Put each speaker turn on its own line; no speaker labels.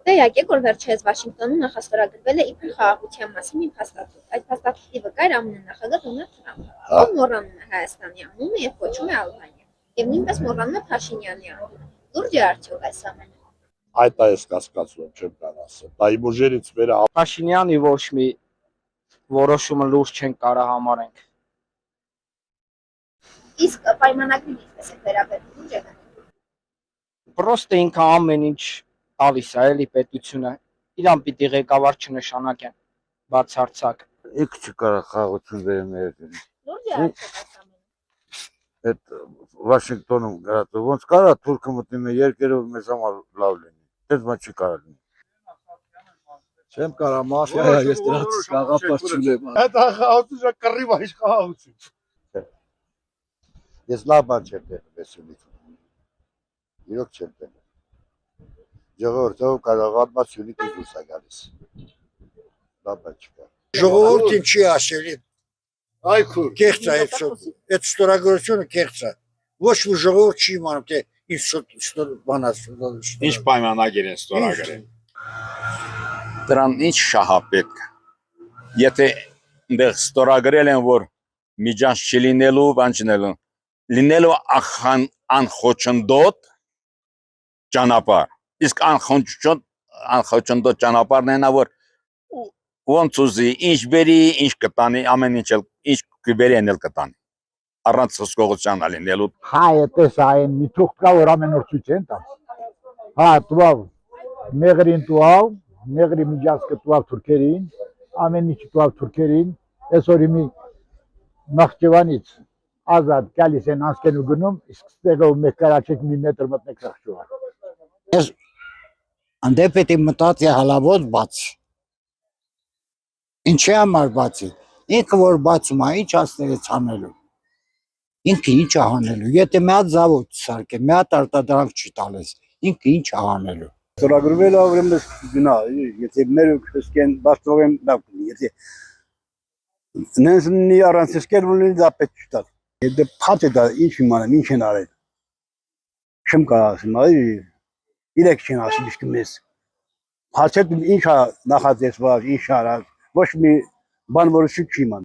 Տեղյակ եք, որ վերջերս Վաշինգտոնում նախաստորագրվել է իբր խաղաղության մասին մի փաստաթուղթ։ Այդ փաստաթղթի վկայ է ԱՄՆ նախագահ Դոնալդ Թրամփը, ով մոռանում է Հայաստանի անունը եւ կոչում է Ալբանիա, եւ նույնպես մոռանում է Փաշինյանի անունը։ Լուրջ է արդյոք այս ամենը։
Այդ այս կասկածում չեմ կարող ասել։ Դա իմ ուժերից վեր է։
Փաշինյանի ոչ մի որոշումը լուրջ չեն կարող համարենք։
Իսկ պայմանագրին ինչպես է վերաբերվում, ուժ է։
Պրոստը ինքը ամեն ինչ տալիս է, էլի պետությունը, իրան պիտի ղեկավար չնշանակեն, բացարձակ։
Ինքը չկարա խաղաղություն բերել մեր երկրին։
Լուրջ է արդյոք այս ամենը։
Այդ Վաշինգտոնում գրած ոնց կարա թուրքը մտնի մեր երկրով մեզ համար լավ լինի։ Դες բան չի կարա լինի։
Չեմ կարող մաֆիա, ես դրանց գաղափար չունեմ։ Այդ խաղաղությունը կռիվ այս խաղաղություն։
Ես լավ բան չեմ տեսնում այսօր։ Իրոք չեմ տեսնում։ Ժողովուրդով կարող արմատությունի դուրս է գալիս։ Լավ բան չկա։
Ժողովուրդին չի ասելի։
Այ քուր։
Կեղծ է այդ ստորագրությունը կեղծ է։ Ոչ մի ժողովուրդ չի իմանում թե ինչ բան է։
Ինչ պայմանագիր են ստորագրել։
Դրան ինչ շահա պետք։ Եթե այնտեղ ստորագրել են, որ միջանց չլինելու, բան չնելու, լինելու անխոչնդոտ ճանապարհ։ Իսկ անխոչնդոտ ճանապարհն է նա, որ ոնց ուզի, ինչ բերի, ինչ կտանի, ամեն ինչ էլ ինչ կբերի են էլ կտանի։ Առանց հսկողության լինելու։
Հայը տես այն մի թուղթ կա, որ ամեն օր ցույց են տա։ Հա, տուավ մեղրին տուավ, մեղրի միջանցքը տուավ թուրքերին, ամեն ինչ տուավ թուրքերին, այսօր մի Նախճեվանից ազատ գալիս են անցկեն ու գնում, իսկ ստեղով մեկ կարաչեք մի մետր մտնեք Նախճեվան։
Ես անդե պետք է մտածի հալավոտ բաց։ Ինչի համար բացի։ Ինքը որ բացում է, ինչ ասներից անելու։ Ինքը ինչ է անելու։ Եթե մի հատ զավոտ սարքե, մի հատ արտադրանք չի տալիս, ինքը ինչ է անելու։
Ստորագրվել է ուրեմն գնա, եթե մեր քրիստիան բաստողեն լավ կլինի, եթե նենսնի առանց սկել ունի դա պետք չտա։ Եթե փաթ է դա ինչ իմանամ, ինչ են արել։ Չեմ կարող ասեմ, այ իրեք չեն ասում իսկ մեզ։ Փաթեթ ինչ է նախաձեռնված, ինչ արած, ոչ մի բան որոշիչ չի իման։